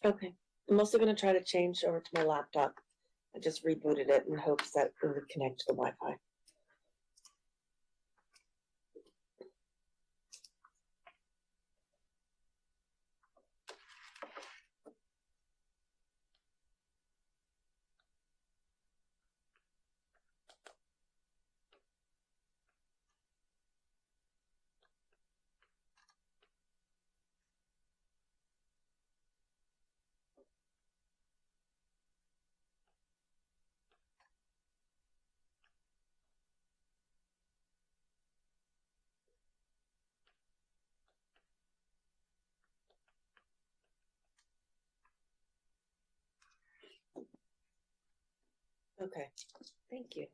Okay, I'm also gonna try to change over to my laptop. I just rebooted it in hopes that it would connect to the Wi-Fi. Okay, thank you.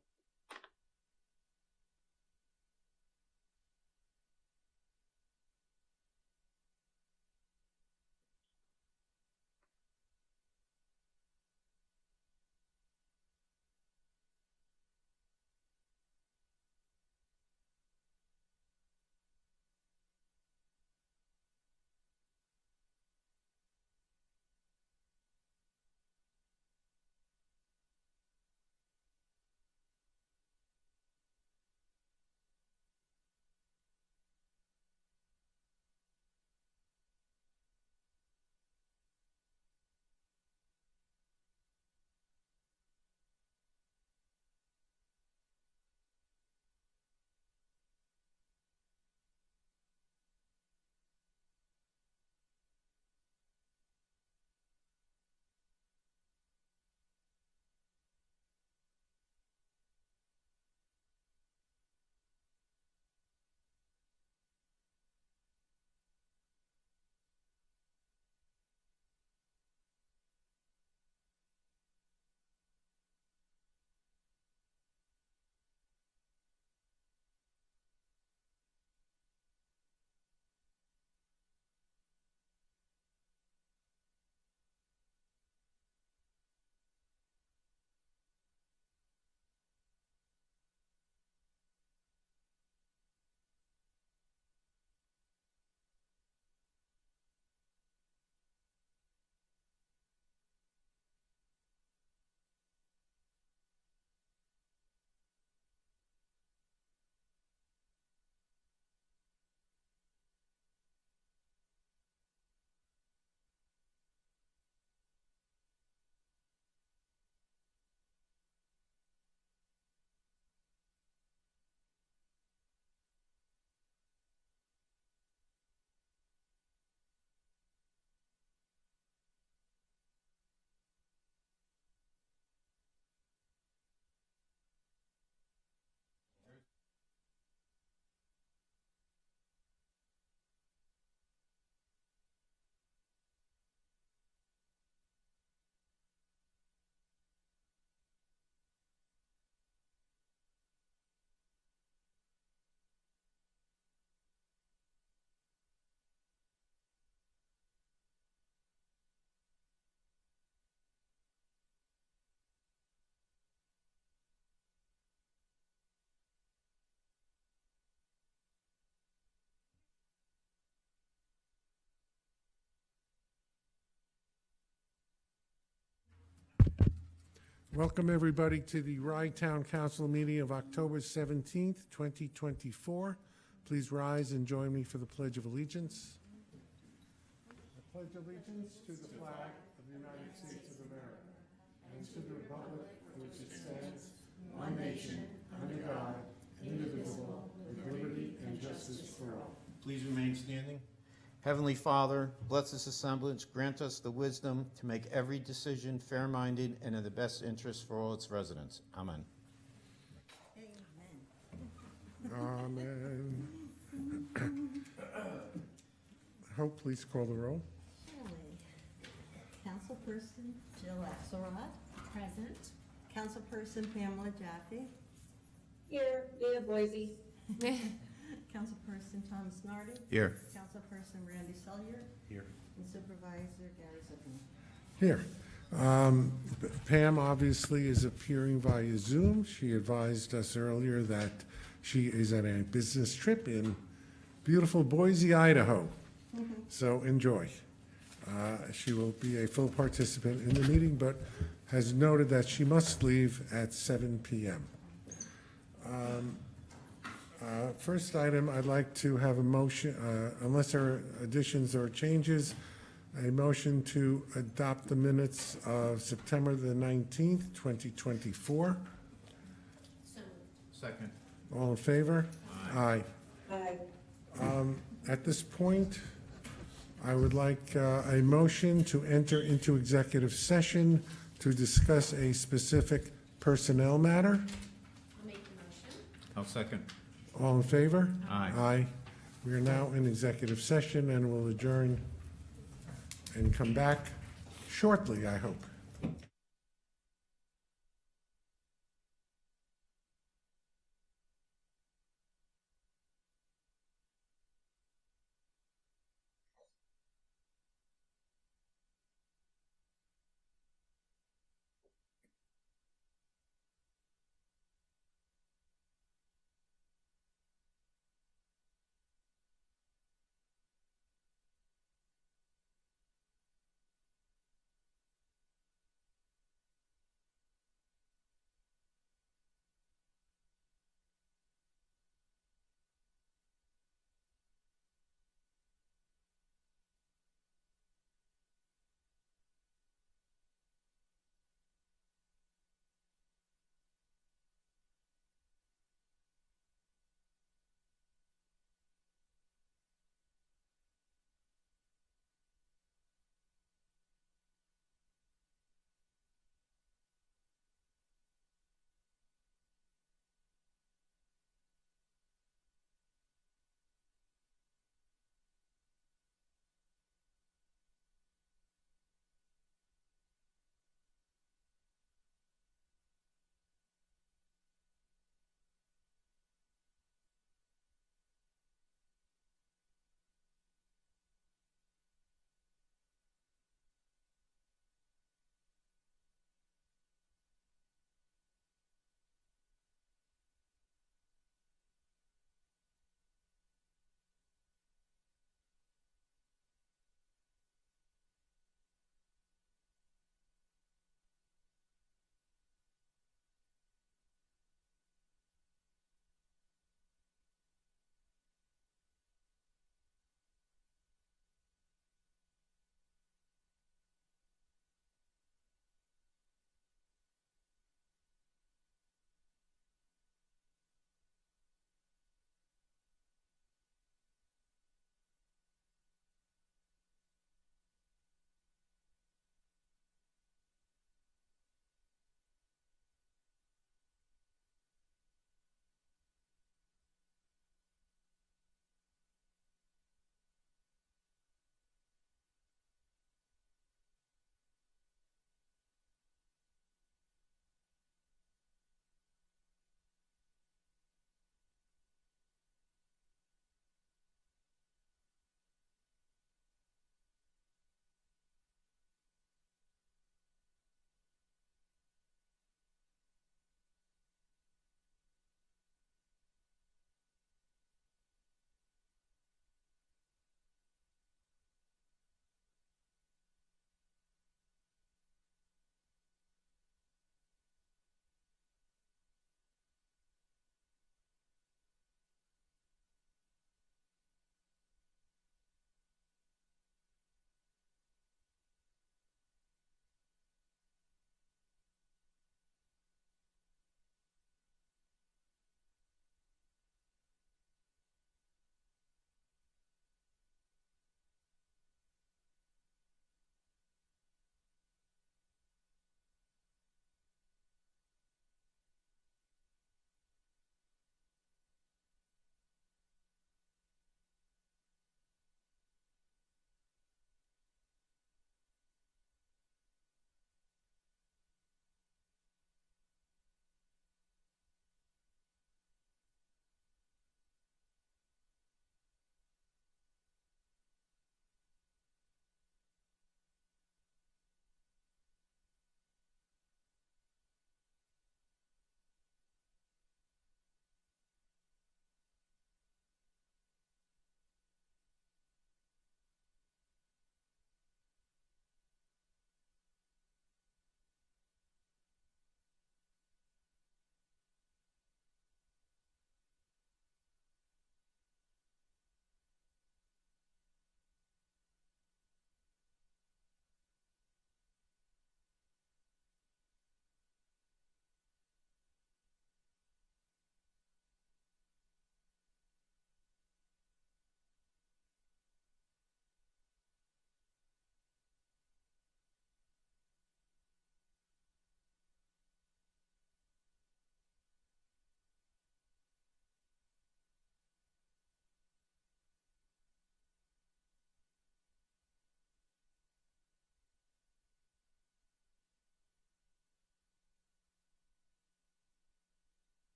Welcome, everybody, to the Rye Town Council meeting of October 17th, 2024. Please rise and join me for the Pledge of Allegiance. I pledge allegiance to the flag of the United States of America and to the republic for which it stands, one nation, under God, indivisible, with liberty and justice for all. Please remain standing. Heavenly Father, bless this assemblage, grant us the wisdom to make every decision fair-minded and in the best interest for all its residents. Amen. Amen. Hope, please call the roll. Surely. Councilperson Jill Axelrod. Present. Councilperson Pamela Jaffe. Here, via Boise. Councilperson Thomas Nardi. Here. Councilperson Randy Sellier. Here. And Supervisor Gary Zuckerman. Here. Pam obviously is appearing via Zoom. She advised us earlier that she is on a business trip in beautiful Boise, Idaho. So enjoy. She will be a full participant in the meeting, but has noted that she must leave at 7 PM. First item, I'd like to have a motion, unless there are additions or changes, a motion to adopt the minutes of September the 19th, 2024. Second. All in favor? Aye. Aye. At this point, I would like a motion to enter into executive session to discuss a specific personnel matter. I'll make the motion. I'll second. All in favor? Aye. Aye. We are now in executive session and will adjourn and come back shortly, I hope.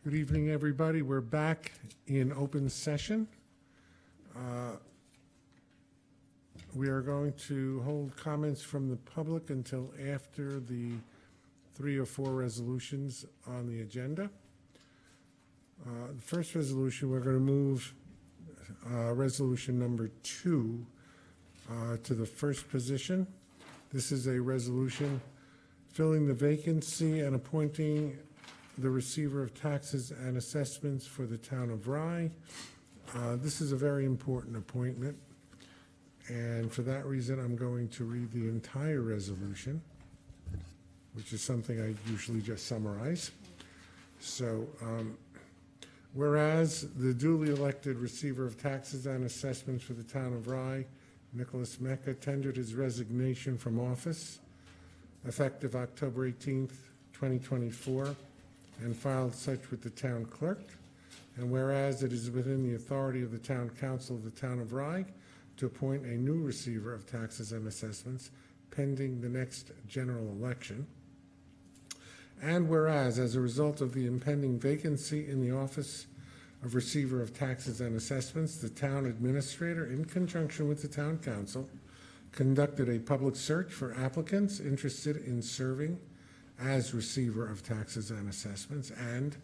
Good evening, everybody. We're back in open session. We are going to hold comments from the public until after the 3 or 4 resolutions on the agenda. The first resolution, we're going to move resolution number 2 to the first position. This is a resolution filling the vacancy and appointing the receiver of taxes and assessments for the town of Rye. This is a very important appointment, and for that reason, I'm going to read the entire resolution, which is something I usually just summarize. So, whereas the duly elected receiver of taxes and assessments for the town of Rye, Nicholas Mecca, tendered his resignation from office effective October 18th, 2024, and filed such with the town clerk. And whereas it is within the authority of the town council of the town of Rye to appoint a new receiver of taxes and assessments pending the next general election. And whereas, as a result of the impending vacancy in the office of receiver of taxes and assessments, the town administrator, in conjunction with the town council, conducted a public search for applicants interested in serving as receiver of taxes and assessments, and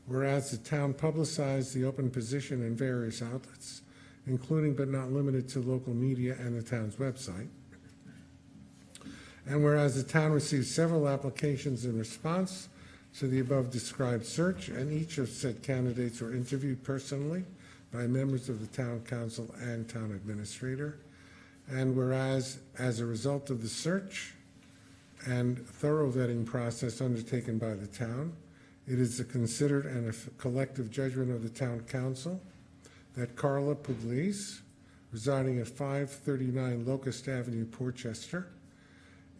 whereas the town publicized the open position in various outlets, including but not limited to local media and the town's website, and whereas the town received several applications in response to the above described search, and each of said candidates were interviewed personally by members of the town council and town administrator, and whereas as a result of the search and thorough vetting process undertaken by the town, it is the considered and a collective judgment of the town council that Carla Pugliese, residing at 539 Locust Avenue, Portchester,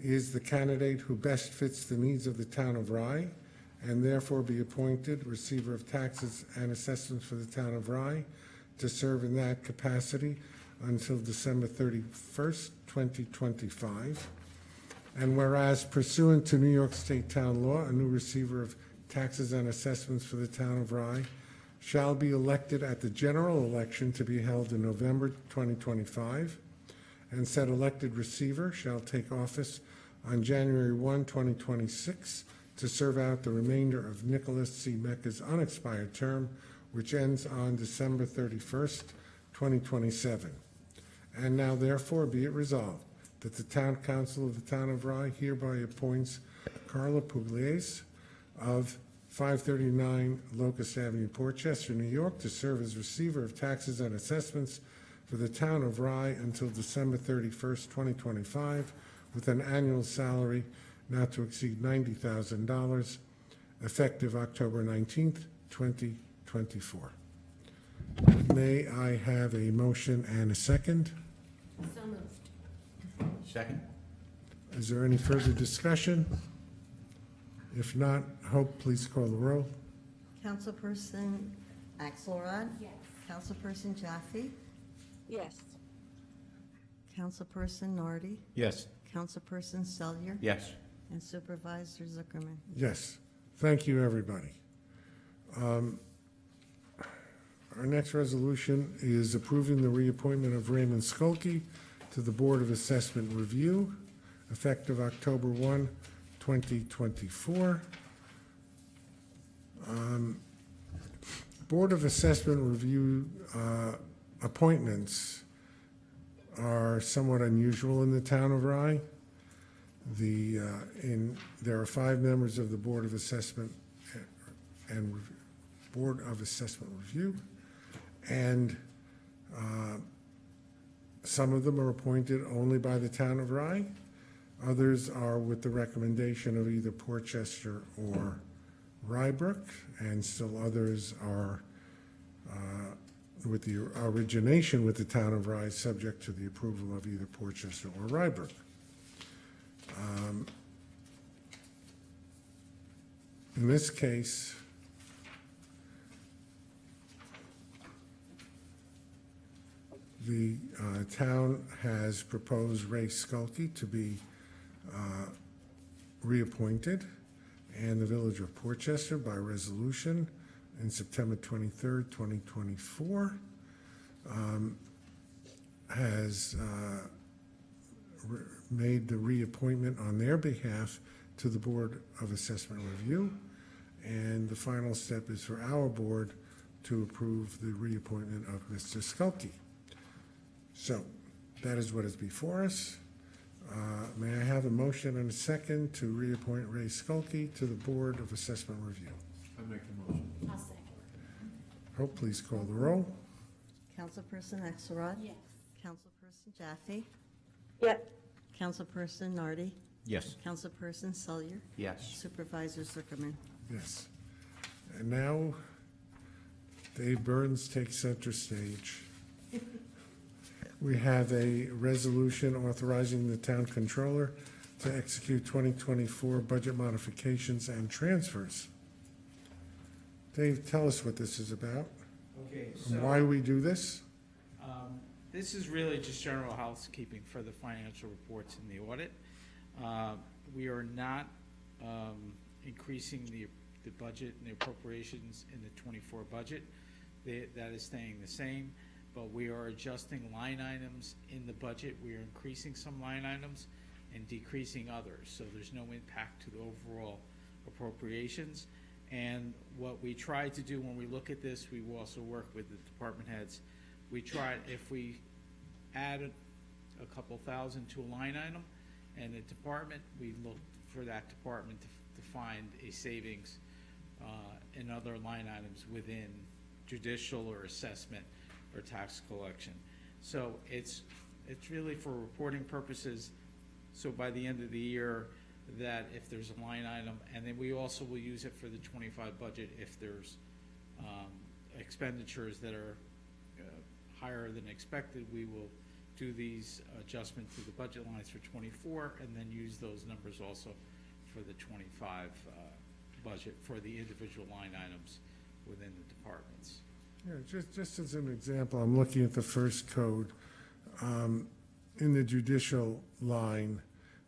is the candidate who best fits the needs of the town of Rye, and therefore be appointed receiver of taxes and assessments for the town of Rye to serve in that capacity until December 31st, 2025. And whereas pursuant to New York State Town Law, a new receiver of taxes and assessments for the town of Rye shall be elected at the general election to be held in November 2025, and said elected receiver shall take office on January 1, 2026, to serve out the remainder of Nicholas C. Mecca's unexpired term, which ends on December 31st, 2027. And now therefore be it resolved that the town council of the town of Rye hereby appoints Carla Pugliese of 539 Locust Avenue, Portchester, New York, to serve as receiver of taxes and assessments for the town of Rye until December 31st, 2025, with an annual salary not to exceed $90,000, effective October 19th, 2024. May I have a motion and a second? So moved. Second? Is there any further discussion? If not, Hope, please call the roll. Councilperson Axelrod? Yes. Councilperson Jaffe? Yes. Councilperson Nardi? Yes. Councilperson Selyer? Yes. And Supervisor Zuckerman? Yes. Thank you, everybody. Our next resolution is approving the reappointment of Raymond Skolke to the Board of Assessment Review, effective October 1, 2024. Board of Assessment Review appointments are somewhat unusual in the town of Rye. There are 5 members of the Board of Assessment and Board of Assessment Review, and some of them are appointed only by the town of Rye. Others are with the recommendation of either Portchester or Rybrook, and still others are with the origination with the town of Rye, subject to the approval of either Portchester or Rybrook. In this case, the town has proposed Ray Skolke to be reappointed, and the Village of Portchester, by resolution, in September 23rd, 2024, has made the reappointment on their behalf to the Board of Assessment Review. And the final step is for our board to approve the reappointment of Mr. Skulke. So that is what is before us. May I have a motion and a second to reappoint Ray Skulke to the Board of Assessment Review? I make the motion. I'll second. Hope, please call the roll. Councilperson Axelrod? Yes. Councilperson Jaffe? Yep. Councilperson Nardi? Yes. Councilperson Selyer? Yes. Supervisor Zuckerman? Yes. And now Dave Burns takes center stage. We have a resolution authorizing the town controller to execute 2024 budget modifications and transfers. Dave, tell us what this is about Okay, and why we do this. this is really just general housekeeping for the financial reports in the audit. We are not increasing the budget and the appropriations in the '24 budget. That is staying the same, but we are adjusting line items in the budget. We are increasing some line items and decreasing others, so there's no impact to the overall appropriations. And what we try to do when we look at this, we will also work with the department heads. We try, if we add a couple thousand to a line item and a department, we look for that department to find a savings in other line items within judicial or assessment or tax collection. So it's really for reporting purposes. So by the end of the year, that if there's a line item, and then we also will use it for the '25 budget if there's expenditures that are higher than expected, we will do these adjustments to the budget lines for '24 and then use those numbers also for the '25 budget for the individual line items within the departments. Yeah, just as an example, I'm looking at the first code. In the judicial line,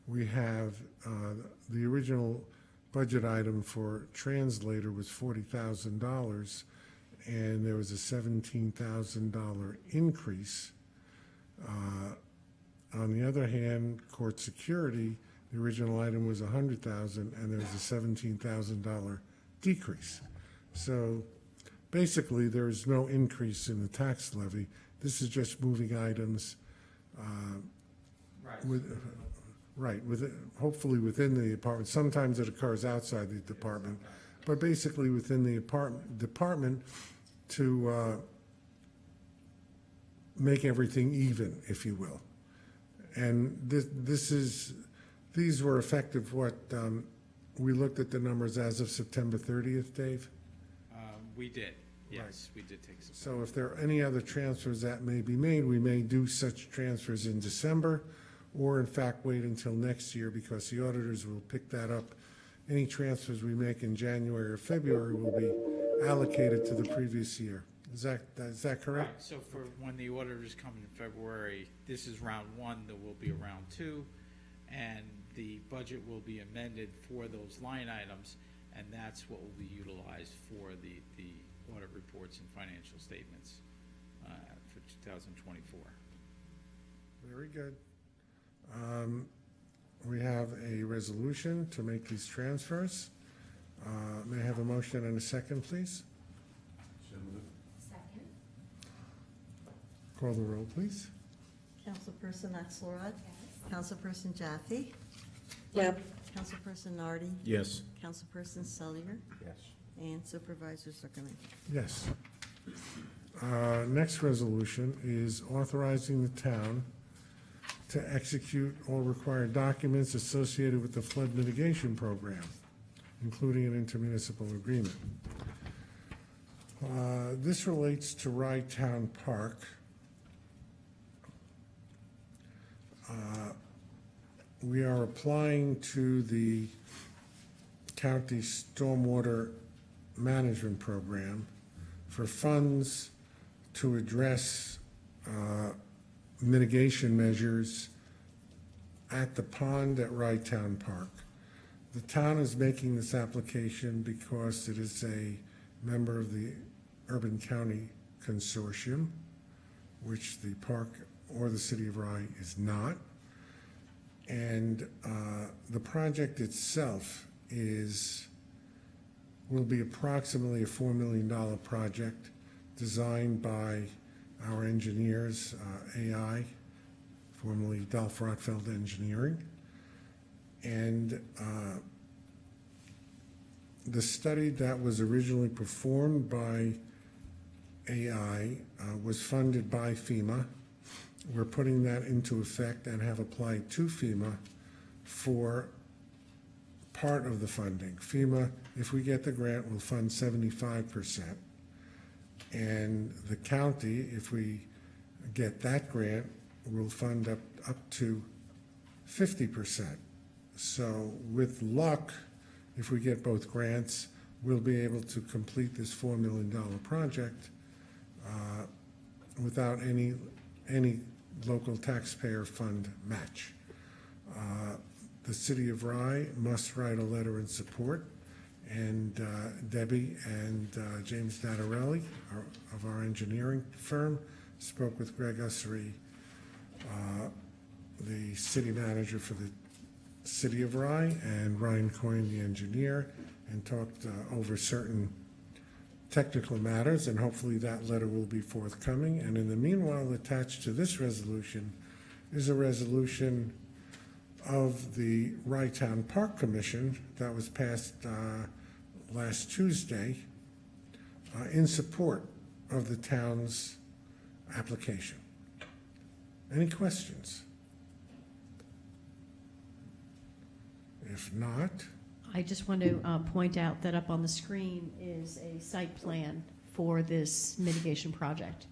we have, the original budget item for translator was $40,000, and there was a $17,000 increase. On the other hand, court security, the original item was $100,000, and there was a $17,000 decrease. So basically, there is no increase in the tax levy. This is just moving items hopefully within the department. Sometimes it occurs outside the department, but basically within the department to make everything even, if you will. And these were effective, we looked at the numbers as of September 30th, Dave? We did, yes, we did take some. So if there are any other transfers that may be made, we may do such transfers in December, or in fact wait until next year, because the auditors will pick that up. Any transfers we make in January or February will be allocated to the previous year. Is that correct? Right, so for when the auditors come in February, this is round one, there will be a round two, and the budget will be amended for those line items, and that's what will be utilized for the audit reports and financial statements for 2024. Very good. We have a resolution to make these transfers. May I have a motion and a second, please? So moved. Second. Call the roll, please. Councilperson Axelrod? Yes. Councilperson Jaffe? Yep. Councilperson Nardi? Yes. Councilperson Selyer? Yes. And Supervisor Zuckerman? Yes. Next resolution is authorizing the town to execute all required documents associated with the flood mitigation program, including an intermunicipal agreement. This relates to Rye Town Park. We are applying to the county stormwater management program for funds to address mitigation measures at the pond at Rye Town Park. The town is making this application because it is a member of the Urban County Consortium, which the park or the city of Rye is not. And the project itself will be approximately a $4 million project designed by our engineers, AI, formerly Dolph Rothfeld Engineering. And the study that was originally performed by AI was funded by FEMA. We're putting that into effect and have applied to FEMA for part of the funding. FEMA, if we get the grant, will fund 75%. And the county, if we get that grant, will fund up to 50%. So with luck, if we get both grants, we'll be able to complete this $4 million project without any local taxpayer fund match. The city of Rye must write a letter in support, and Debbie and James Nadarelli of our engineering firm spoke with Greg Ussery, the city manager for the city of Rye, and Ryan Coyne, the engineer, and talked over certain technical matters, and hopefully that letter will be forthcoming. And in the meanwhile, attached to this resolution is a resolution of the Rye Town Park Commission that was passed last Tuesday in support of the town's application. Any questions? If not, I just want to point out that up on the screen is a site plan for this mitigation project.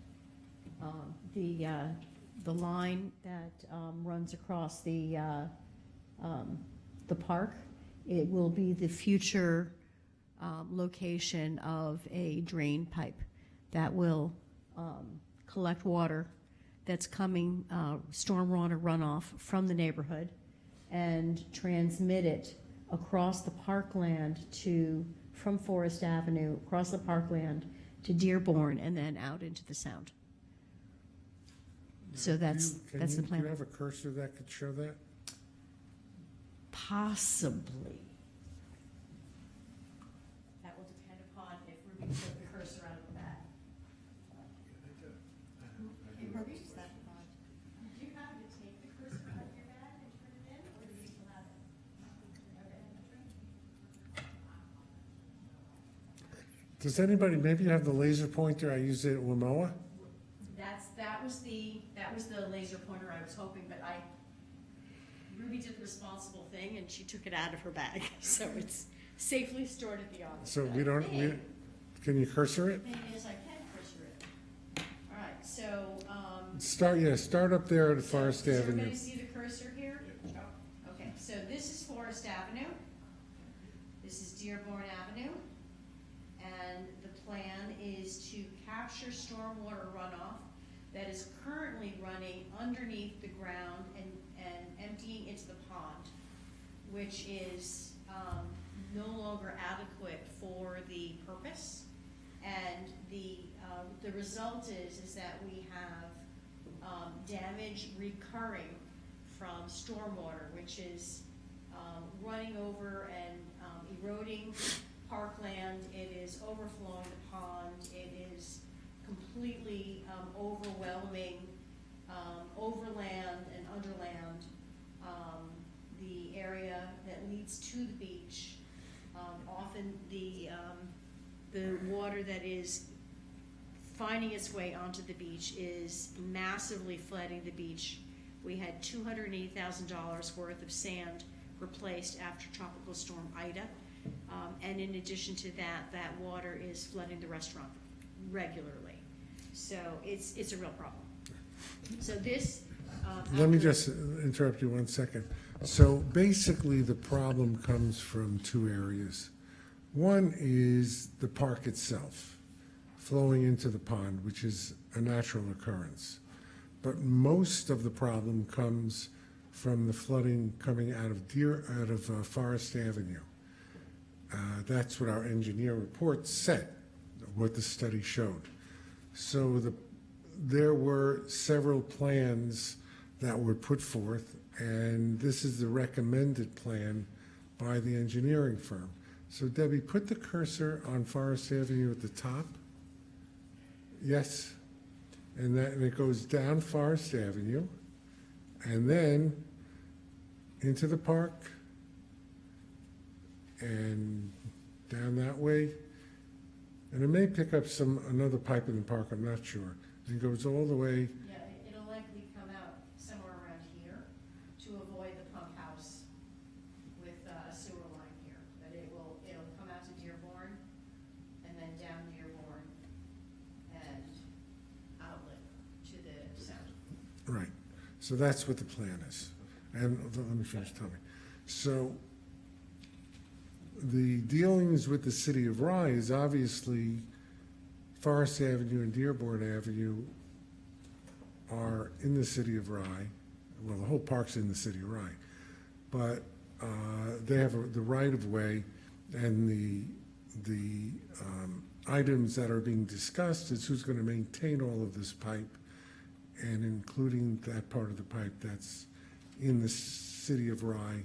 The line that runs across the park, it will be the future location of a drain pipe that will collect water that's coming, stormwater runoff from the neighborhood, and transmit it across the parkland from Forest Avenue, across the parkland to Dearborn, and then out into the Sound. So that's the do plan. you have a cursor that could show that? Possibly. That will depend upon if Ruby took the cursor out of the bag. Purchase that bond. Do you happen to take the cursor out of your bag and turn it in, or do you still have it? Does anybody, maybe you have the laser pointer, I used it at Wamoa? That was the laser pointer I was hoping, but Ruby did the responsible thing and she took it out of her bag, so it's safely stored at the office. So But I think can you cursor it? maybe as I can cursor it. All right, so, Start up there at Forest does Avenue. everybody see the cursor here? Oh, okay, so this is Forest Avenue. This is Dearborn Avenue. And the plan is to capture stormwater runoff that is currently running underneath the ground and emptying into the pond, which is no longer adequate for the purpose. And the result is that we have damage recurring from stormwater, which is running over and eroding parkland. It is overflowing the pond. It is completely overwhelming overland and underland the area that leads to the beach. Often the water that is finding its way onto the beach is massively flooding the beach. We had $280,000 worth of sand replaced after Tropical Storm Ida. And in addition to that, that water is flooding the restaurant regularly. So it's a real problem. So this. Let me just interrupt you 1 second. So basically, the problem comes from two areas. One is the park itself, flowing into the pond, which is a natural occurrence. But most of the problem comes from the flooding coming out of Forest Avenue. That's what our engineer report said. what the study showed. So there were several plans that were put forth, and this is the recommended plan by the engineering firm. So Debbie, put the cursor on Forest Avenue at the top. Yes, and it goes down Forest Avenue, and then into the park, and down that way. And it may pick up another pipe in the park, I'm not sure. It goes all the way, Yeah, it'll likely come out somewhere around here to avoid the pump house with a sewer line here. But it'll come out to Dearborn and then down Dearborn and outlet to the south. right. So that's what the plan is. And let me finish, Tommy. So the dealings with the city of Rye is obviously Forest Avenue and Dearborn Avenue are in the city of Rye. Well, the whole park's in the city of Rye. But they have the right-of-way, and the items that are being discussed is who's going to maintain all of this pipe, and including that part of the pipe that's in the city of Rye,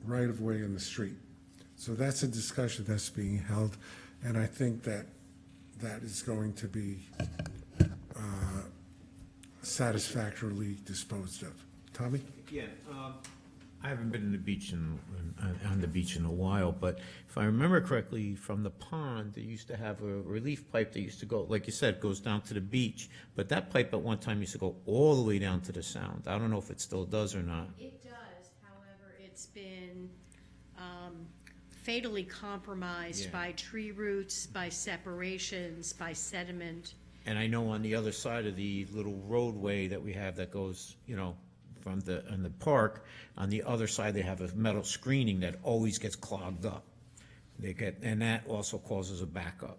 right-of-way in the street. So that's a discussion that's being held, and I think that is going to be satisfactorily disposed of. Tommy? Yeah, I haven't been on the beach in a while, but if I remember correctly, from the pond, they used to have a relief pipe that used to go, like you said, goes down to the beach, but that pipe at one time used to go all the way down to the Sound. I don't know if it still does or not. It does, however, it's been fatally compromised Yeah. by tree roots, by separations, by sediment. And I know on the other side of the little roadway that we have that goes, from in the park, on the other side, they have a metal screening that always gets clogged up. And that also causes a backup,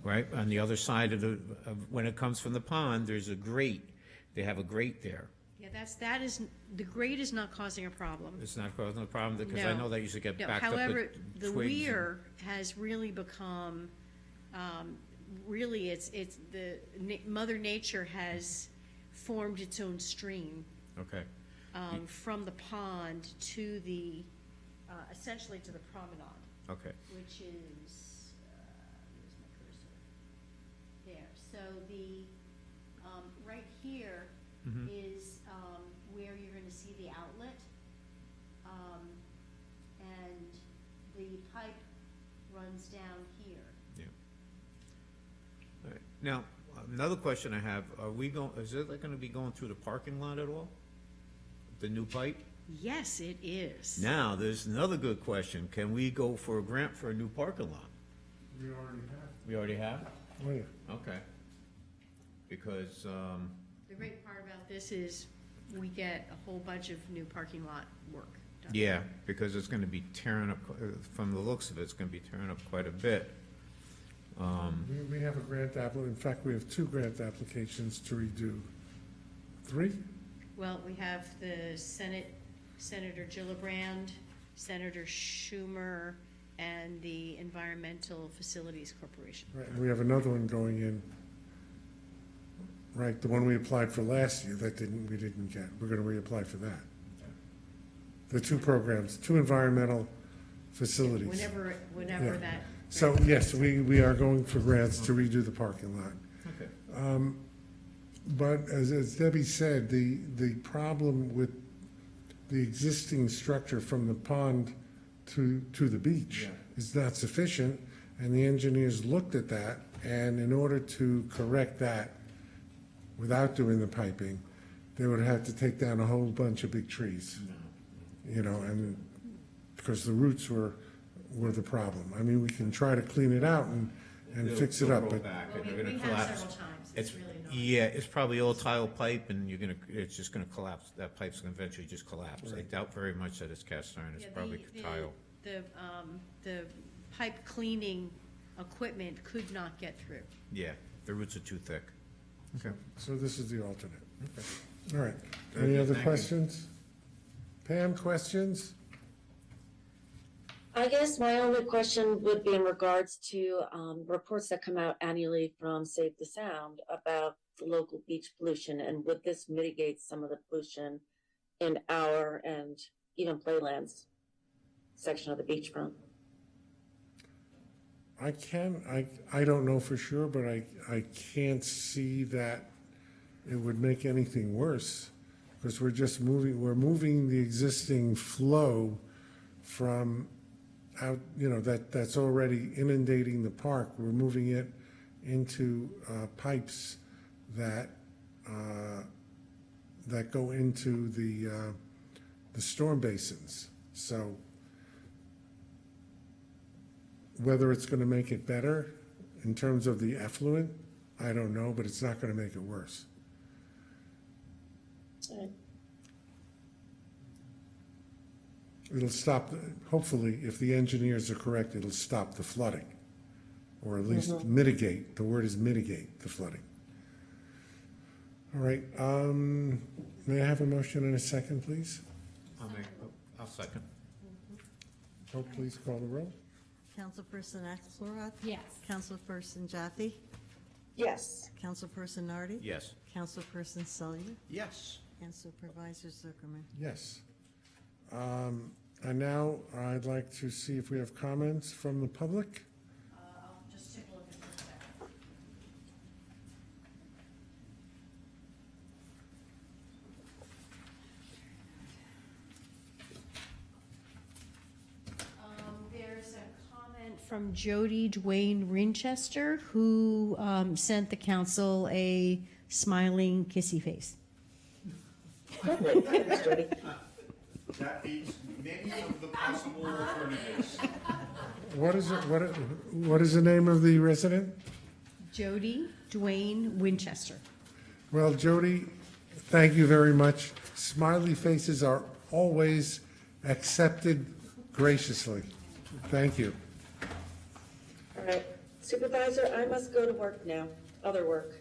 right? On the other side when it comes from the pond, there's a grate. They have a grate there. Yeah, the grate is not causing a problem. It's not causing a problem, because I No. know that used to get No, backed up however, with the twigs. weir has really become, really, Mother Nature has formed its own stream Okay, from the pond to essentially to the promenade, okay. which is, where's my cursor? There, so right here Mhm. is where you're gonna see the outlet. And the pipe runs down here. All right. Now, another question I have, is it gonna be going through the parking lot at all? The new pipe? Yes, it is. Now, there's another good question. Can we go for a grant for a new parking lot? We already have. We already have? Oh, yeah. Okay. Because, The great part about this is we get a whole bunch of new parking lot work done. yeah, because it's gonna be tearing up, from the looks of it, it's gonna be tearing up quite a bit. We have a grant in fact, we have 2 grant applications to redo. 3? Well, we have the Senator Gillibrand, Senator Schumer, and the Environmental Facilities Corporation. Right, and we have another one going in, right, the one we applied for last year we didn't get. We're gonna reapply for that. The 2 programs, 2 environmental facilities. Whenever Yeah. that. So, yes, we are going for grants to redo the parking lot. Okay. But as Debbie said, the problem with the existing structure from the pond to the beach Yeah. is not sufficient, and the engineers looked at that, and in order to correct that without doing the piping, they would have to take down a whole bunch of big trees. And because the roots were the problem. I mean, we can try to clean it out and fix it They'll up, roll but back Well, and we they're gonna have collapse. several times. It's, It's really not. yeah, it's probably old tile pipe, and it's just gonna collapse. That pipe's gonna eventually just collapse. I Right. doubt very much that it's cast iron, it's Yeah, probably tile. The pipe cleaning equipment could not get through. Yeah, the roots are too thick. Okay. so this is the alternate. All right. Very Any good, other thank you. questions? Pam, questions? I guess my only question would be in regards to reports that come out annually from Save the Sound about the local beach pollution, and would this mitigate some of the pollution in our and even Playland's section of the beachfront? I don't know for sure, but I can't see that it would make anything worse, because we're moving the existing flow from out, that's already inundating the park. We're moving it into pipes that go into the storm basins. So whether it's going to make it better in terms of the effluent, I don't know, but it's not going to make it worse. It'll stop, hopefully, if the engineers are correct, it'll stop the flooding, or at least mitigate, the word is mitigate the flooding. All right, may I have a motion and a second, please? I'll second. Oh, please call the roll. Councilperson Axelrod? Yes. Councilperson Jaffe? Yes. Councilperson Nardi? Yes. Councilperson Sullivan? Yes. And Supervisor Zuckerman? Yes. And now I'd like to see if we have comments from the public. I'll just take a look at it for a second. There's a comment from Jody Dwayne Winchester, who sent the council a smiling kissy face. Lovely. Thanks, Jody. That beats many of the possible alternatives. What is it, what is the name of the resident? Jody Dwayne Winchester. Well, Jody, thank you very much. Smiley faces are always accepted graciously. Thank you. All right, Supervisor, I must go to work now, other work.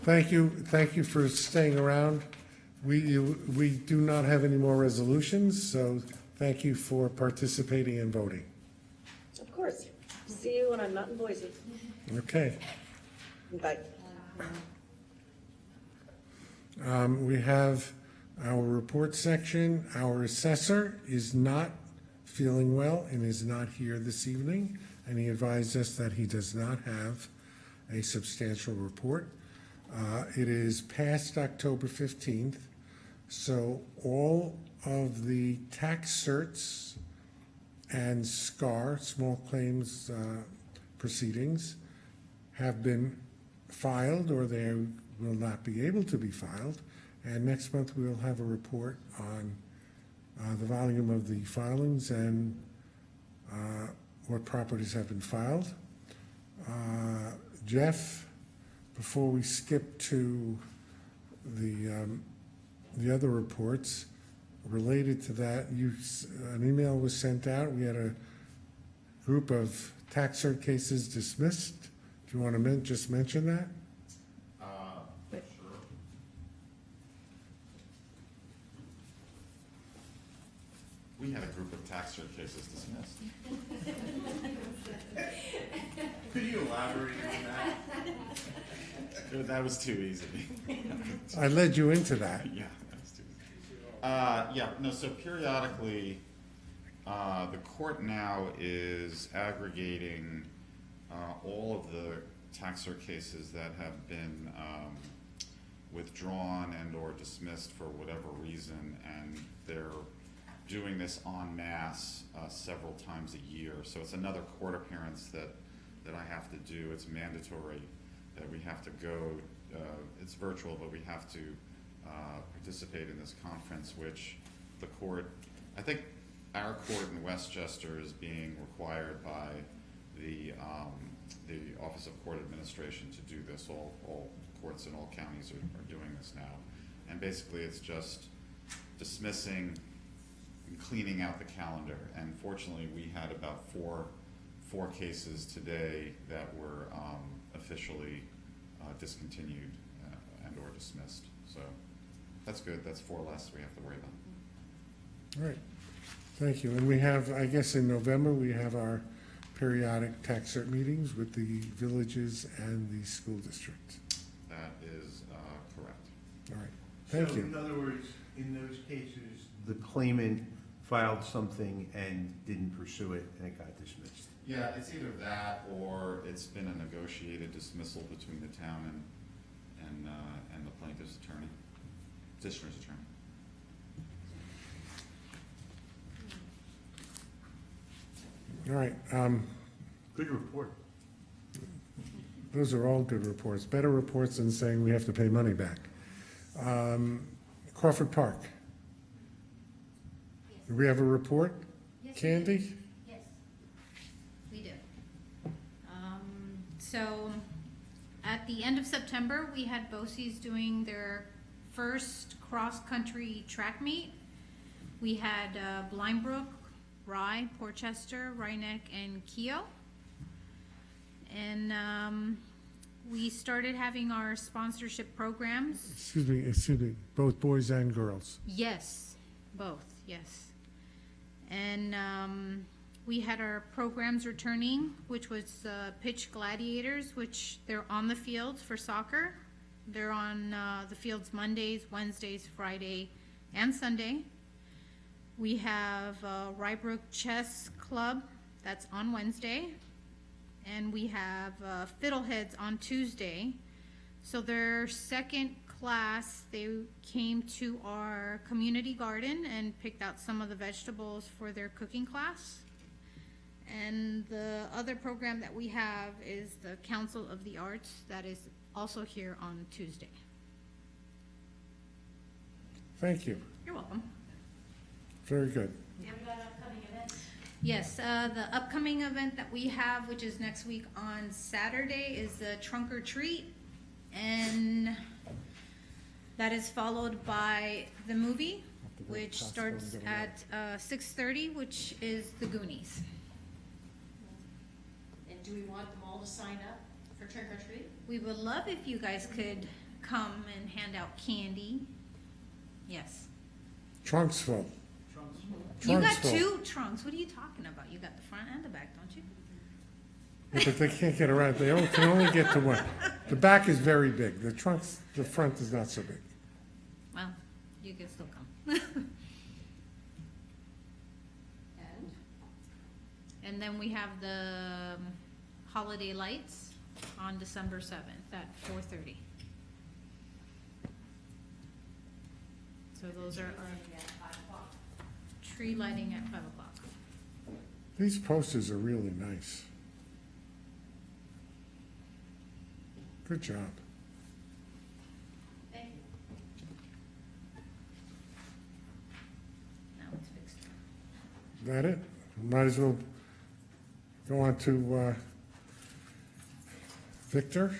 Thank you for staying around. We do not have any more resolutions, so thank you for participating and voting. Of course. See you when I'm not in Boise. Okay. Bye. We have our report section. Our assessor is not feeling well and is not here this evening, and he advised us that he does not have a substantial report. It is past October 15th, so all of the tax certs and SCAR, small claims proceedings, have been filed, or they will not be able to be filed. And next month, we will have a report on the volume of the filings and what properties have been filed. Jeff, before we skip to the other reports related to that, an email was sent out. We had a group of tax cert cases dismissed. Do you want to just mention that? Sure. We had a group of tax cert cases dismissed. Could you elaborate on that? That was too easy. I led you into that. Yeah, that was too easy. So periodically, the court now is aggregating all of the tax cert cases that have been withdrawn and or dismissed for whatever reason, and they're doing this en masse several times a year. So it's another court appearance that I have to do. It's mandatory that we have to go. It's virtual, but we have to participate in this conference, which the court, I think our court in Westchester is being required by the Office of Court Administration to do this. All courts in all counties are doing this now. And basically it's just dismissing and cleaning out the calendar. And fortunately we had about four cases today that were officially discontinued and or dismissed. So that's good. That's 4 less we have to worry about. All right. Thank you. And we have, I guess in November, we have our periodic tax cert meetings with the villages and the school district. That is correct. All right, thank So, you. in other words, in those cases, the claimant filed something and didn't pursue it, and it got dismissed. Yeah, it's either that or it's been a negotiated dismissal between the town and the plaintiff's attorney, petitioner's attorney. All right, Good report. those are all good reports, better reports than saying we have to pay money back. Crawford Park, do we have a report? Yes, we do. Candy? Yes, we do. So, at the end of September, we had BOCES doing their first cross-country track meet. We had Blindbrook, Rye, Portchester, Rhinebeck, and Keogh. And we started having our sponsorship programs. Excuse me, both boys and girls. Yes, both, yes. And we had our programs returning, which was Pitch Gladiators, which they're on the fields for soccer. They're on the fields Mondays, Wednesdays, Friday, and Sunday. We have Rybrook Chess Club, that's on Wednesday. And we have Fiddleheads on Tuesday. So their second class, they came to our community garden and picked out some of the vegetables for their cooking class. And the other program that we have is the Council of the Arts, that is also here on Tuesday. Thank you, You're welcome. very good. Yes, the upcoming event that we have, which is next week on Saturday, is the Trunk or Treat. And that is followed by the movie, which starts at 6:30, which is The Goonies. And do we want them all to sign up for trick or treat? We would love if you guys could come and hand out candy. Yes. Trunks full. You got Trunks full. 2 trunks. What are you talking about? You got the front and the back, don't you? Yeah, but they can't get around, they can only get to one. The back is very big, the front is not so big. Well, you can still come. And And then we have the holiday lights on December 7th at 4:30. So those are our tree lighting at 5 o'clock. These posters are really nice. Good job. thank you. Now it's fixed. Is that it? Might as well go on to Victor.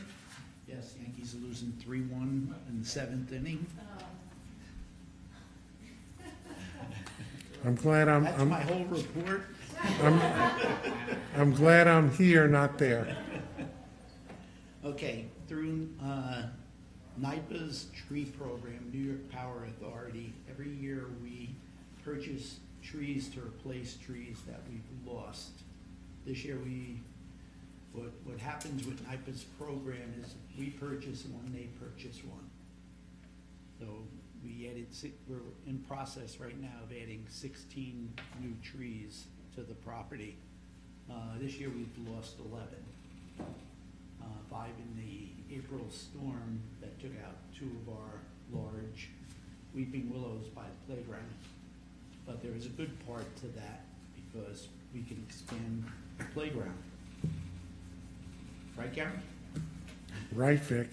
Yes, Yankees are losing 3-1 in the 7th inning. I'm glad That's my whole report. I'm glad I'm here, not there. Okay, through NYPA's tree program, New York Power Authority, every year we purchase trees to replace trees that we've lost. This year what happens with NYPA's program is we purchase one, they purchase one. So we're in process right now of adding 16 new trees to the property. This year we've lost 11. 5 in the April storm that took out 2 of our large weeping willows by the playground. But there is a good part to that because we can expand the playground. Right, Gary? Right, Vic.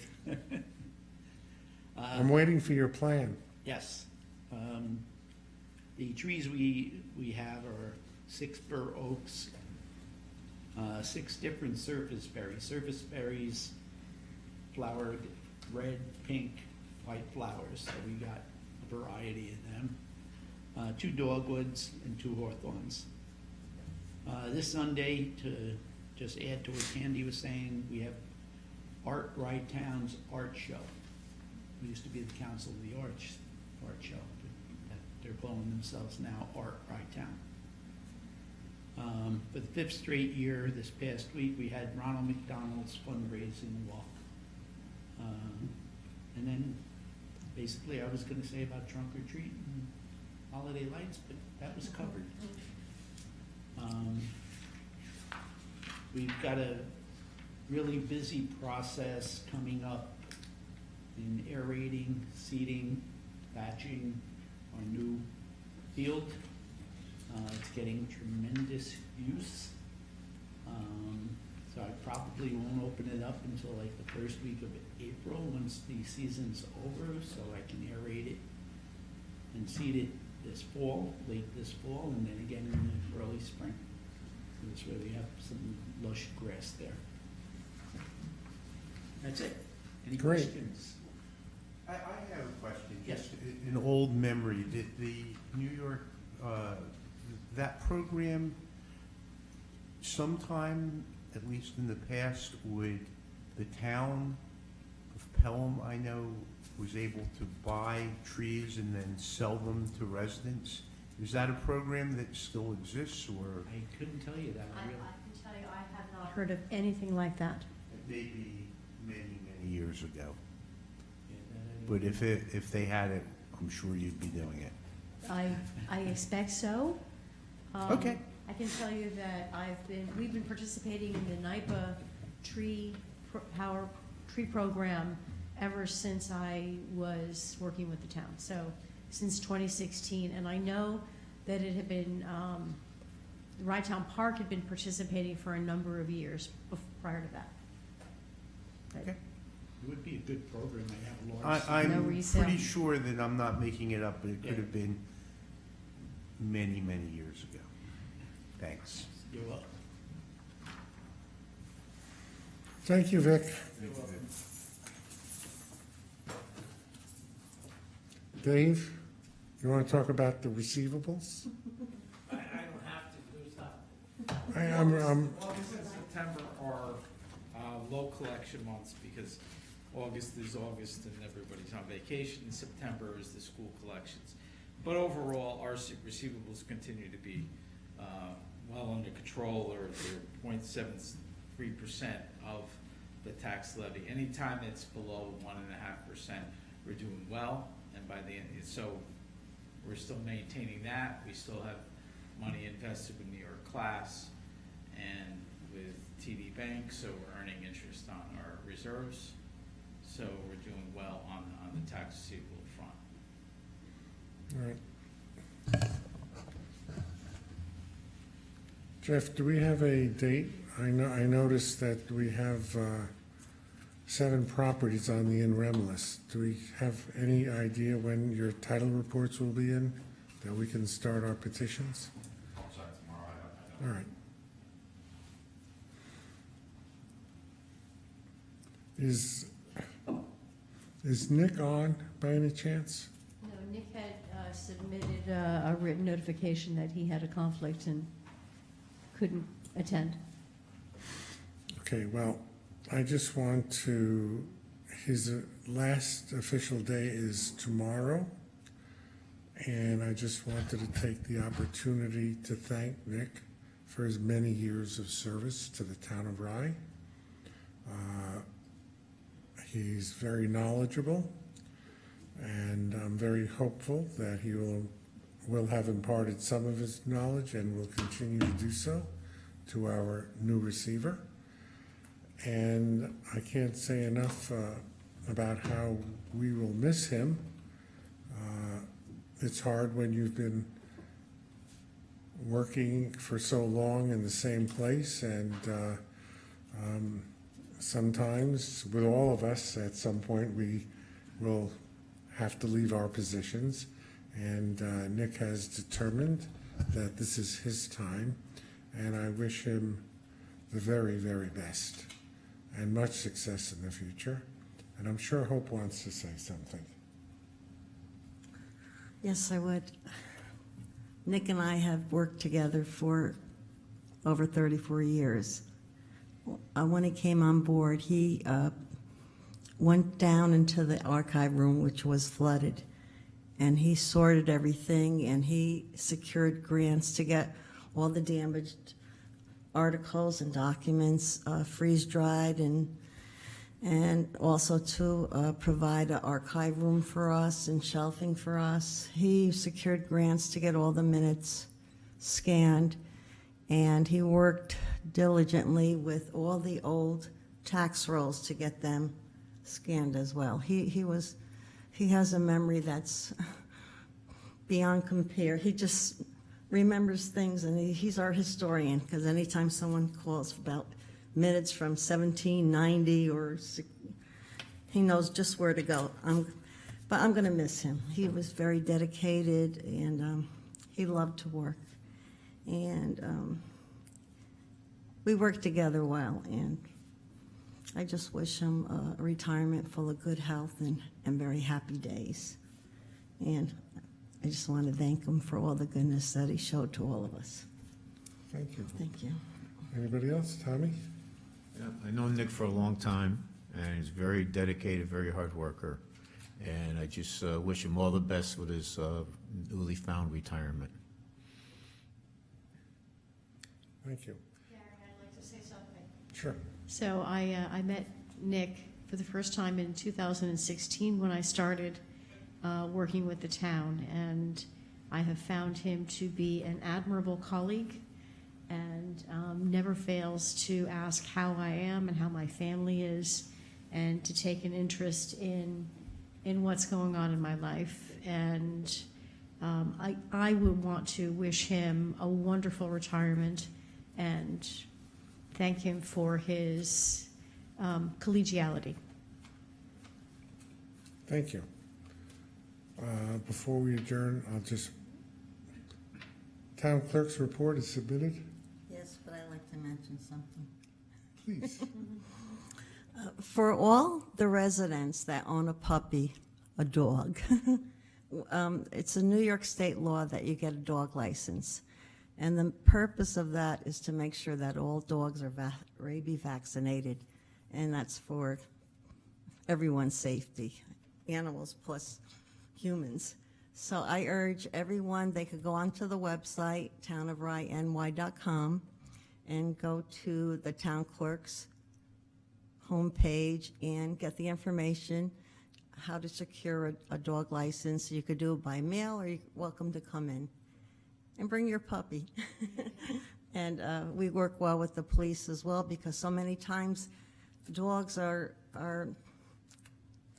I'm waiting for your plan. Yes. The trees we have are 6 bur oaks, 6 different surface berries. Surface berries flowered red, pink, white flowers, so we got a variety of them. 2 dogwoods and 2 hawthorns. This Sunday, to just add to what Candy was saying, we have Art Right Town's art show. We used to be the Council of the Arts art show, but they're calling themselves now Art Right Town. For the 5th straight year, this past week, we had Ronald McDonald's fundraising walk. And then, basically, I was gonna say about trunk or treat and holiday lights, but that was covered. We've got a really busy process coming up in aerating, seeding, batching our new field. It's getting tremendous use. So I probably won't open it up until like the first week of April, once the season's over, so I can aerate it and seed it this fall, late this fall, and then again in the early spring. So this way we have some lush grass there. That's it. Any Great. questions? I have a question. Yes. Just an old memory, did the New York, that program sometime, at least in the past, would the town of Pelham, I know, was able to buy trees and then sell them to residents? Is that a program that still exists, or I couldn't tell you that, I really. can tell you, I have not heard of anything like that. maybe many, many years ago? Yeah, But if they had it, I'm sure you'd be doing it. I expect so. Okay. I can tell you that we've been participating in the NIPA tree program ever since I was working with the town, so since 2016. And I know that it had been, Rye-Town Park had been participating for a number of years prior to that. Okay. It would be a good program. I have a large. No I'm resale. pretty sure that I'm not making it up, but it Yeah. could have been many, many years ago. Thanks. You're welcome. Thank you, Vic. You're welcome. Dave, you want to talk about the receivables? I don't have to, there's not. I'm, August and September are low collection months because August is August and everybody's on vacation. September is the school collections. But overall, our receivables continue to be well under control, or they're 0.73% of the tax levy. Anytime it's below 1.5%, we're doing well. And by the end, so we're still maintaining that. We still have money invested with New York Class and with TD Bank, so we're earning interest on our reserves. So we're doing well on the tax receivable front. all right. Jeff, do we have a date? I noticed that we have 7 properties on the in rem list. Do we have any idea when your title reports will be in, that we can start our petitions? I'll check tomorrow, I don't. All right. Is Nick on by any chance? No, Nick had submitted a written notification that he had a conflict and couldn't attend. Okay, well, I just want to, his last official day is tomorrow, and I just wanted to take the opportunity to thank Nick for his many years of service to the town of Rye. He's very knowledgeable, and I'm very hopeful that he will have imparted some of his knowledge and will continue to do so to our new receiver. And I can't say enough about how we will miss him. It's hard when you've been working for so long in the same place, and sometimes, with all of us, at some point, we will have to leave our positions. And Nick has determined that this is his time, and I wish him the very, very best and much success in the future. And I'm sure Hope wants to say something. Yes, I would. Nick and I have worked together for over 34 years. When he came on board, he went down into the archive room, which was flooded, and he sorted everything, and he secured grants to get all the damaged articles and documents freeze-dried, and also to provide an archive room for us and shelving for us. He secured grants to get all the minutes scanned, and he worked diligently with all the old tax rolls to get them scanned as well. He has a memory that's beyond compare. He just remembers things, and he's our historian, because anytime someone calls about minutes from 1790 he knows just where to go. But I'm going to miss him. He was very dedicated, and he loved to work. And we worked together well, and I just wish him a retirement full of good health and very happy days. And I just want to thank him for all the goodness that he showed to all of us. Thank you. Thank you. Anybody else? Tommy? Yeah, I know Nick for a long time, and he's very dedicated, very hard worker. And I just wish him all the best with his newly found retirement. Thank you. Gary, I'd like to say something. Sure. So I met Nick for the first time in 2016 when I started working with the town, and I have found him to be an admirable colleague, and never fails to ask how I am and how my family is, and to take an interest in what's going on in my life. And I would want to wish him a wonderful retirement and thank him for his collegiality. Thank you. Before we adjourn, town clerk's report is submitted. Yes, but I'd like to mention something. Please. For all the residents that own a puppy, a dog, it's a New York State law that you get a dog license. And the purpose of that is to make sure that all dogs are rabies vaccinated. And that's for everyone's safety, animals plus humans. So I urge everyone, they could go onto the website, townofryny.com, and go to the town clerk's homepage and get the information, how to secure a dog license. You could do it by mail, or you're welcome to come in. And bring your puppy. And we work well with the police as well, because so many times dogs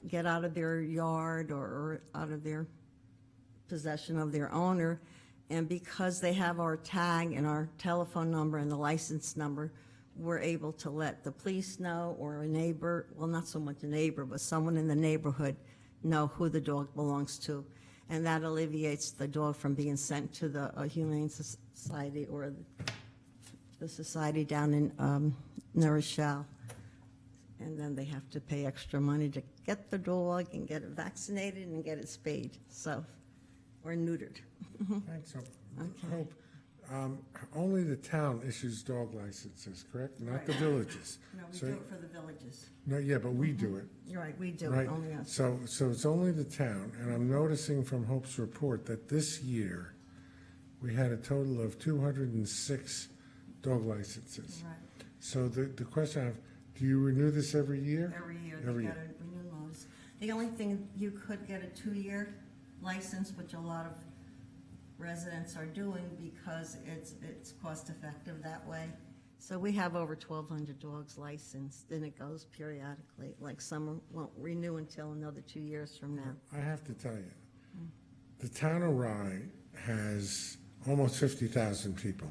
get out of their yard or out of their possession of their owner, and because they have our tag and our telephone number and the license number, we're able to let the police know, or a neighbor, well, not so much a neighbor, but someone in the neighborhood know who the dog belongs to. And that alleviates the dog from being sent to the Humane Society or the society down in New Rochelle. And then they have to pay extra money to get the dog and get it vaccinated and get it spayed, so, or neutered. Thanks. Hope, only the town issues dog licenses, correct? Not the villages. No, we So- do it for the villages. No, yeah, but we do it. You're right, we do Right, it, only us. so it's only the town, and I'm noticing from Hope's report that this year, we had a total of 206 dog licenses. Right. So the question I have, do you renew this every year? Every year, Every they year. get a renewal notice. The only thing, you could get a 2-year license, which a lot of residents are doing because it's cost effective that way. So we have over 1,200 dogs licensed, and it goes periodically, like some won't renew until another 2 years from now. I have to tell you, the town of Rye has almost 50,000 people.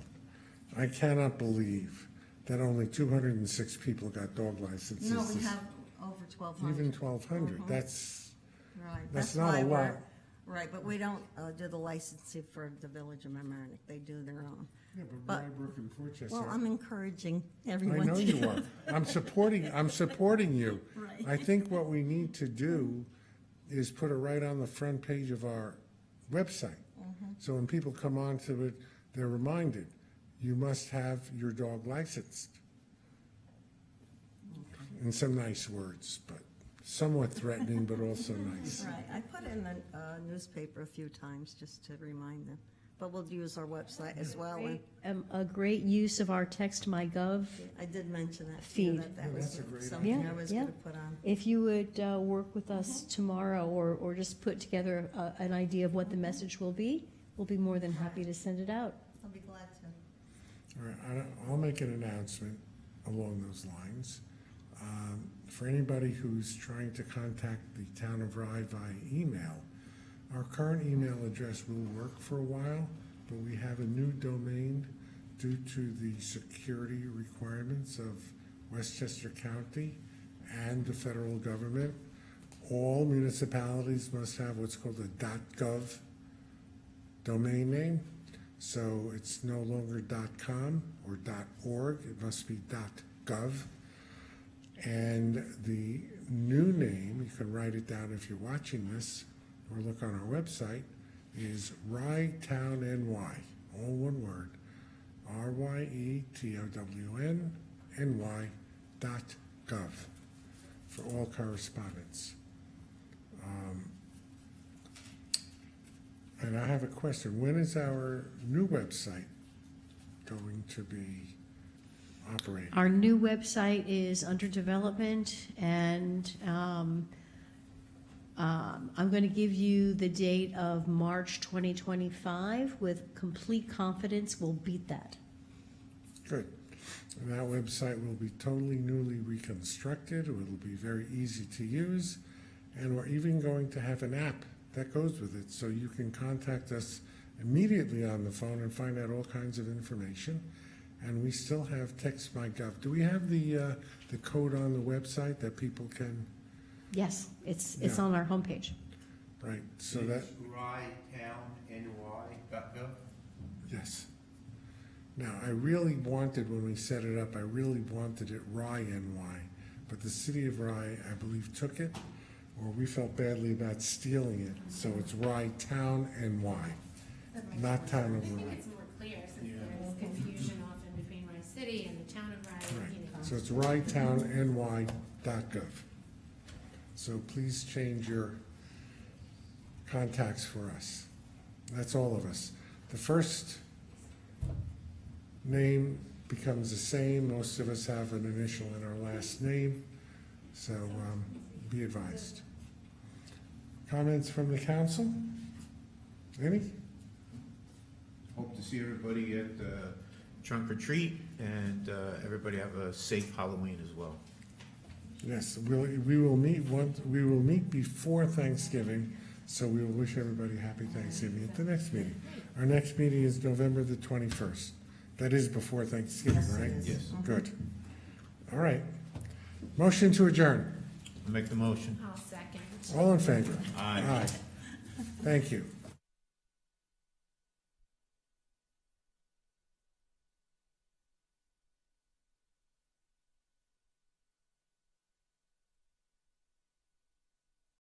I cannot believe that only 206 people got dog licenses. No, we have over 1,200. Even 1,200, that's Right, that's that's not why a we're, lot. right, but we don't do the licensing for the Village of Mamaroneck, they do their own. Yeah, but But- Rybrook and Portchester. Well, I'm encouraging I everyone know to. you are. I'm supporting you. Right. I think what we need to do is put it right on the front page of our website. Mm-hmm. So when people come onto it, they're reminded, you must have your dog licensed. In some nice words, but somewhat threatening, but also nice. Right, I put it in the newspaper a few times just to remind them. but we'll use our website as well. And A great use of our Text My Gov. I did mention that, Feed. that Yeah, was that's a great something idea. I was Yeah, gonna put on. If you would work with us tomorrow or just put together an idea of what the message will be, we'll be more than happy to send it out. I'll be glad to. All right, I'll make an announcement along those lines. For anybody who's trying to contact the town of Rye via email, our current email address will work for a while, but we have a new domain due to the security requirements of Westchester County and the federal government. All municipalities must have what's called a .gov domain name. So it's no longer .com or .org, it must be .gov. And the new name, you can write it down if you're watching this, or look on our website, is Ryetown NY, all one word, RYETOWNNY.gov for all correspondence. And I have a question. When is our new website going to be operating? Our new website is under development, and I'm going to give you the date of March 2025. With complete confidence, we'll beat that. Good. And that website will be totally newly reconstructed. It will be very easy to use. And we're even going to have an app that goes with it, so you can contact us immediately on the phone and find out all kinds of information. And we still have Text My Gov. Do we have the code on the website that people can, Yes, it's Yeah. on our homepage. right, so that, It's rytownny.gov. yes. Now, I really wanted, when we set it up, I really wanted it Rye NY, but the city of Rye, I believe, took it, or we felt badly about stealing it, so it's Ryetown NY, not Town I of think Rye. it's more clear since there's confusion often between Rice City and the town of Rye. Right, you know. so it's rytownny.gov. So please change your contacts for us. That's all of us. The first name becomes the same. Most of us have an initial in our last name, so be advised. Comments from the council? Any? Hope to see everybody at trunk or treat, and everybody have a safe Halloween as well. Yes, we will meet before Thanksgiving, so we will wish everybody happy Thanksgiving at the next meeting. Our next meeting is November the 21st. That is before Thanksgiving, right? Yes. Good. All right. Motion to adjourn. Make the motion. I'll second. All in favor? Aye. Thank you.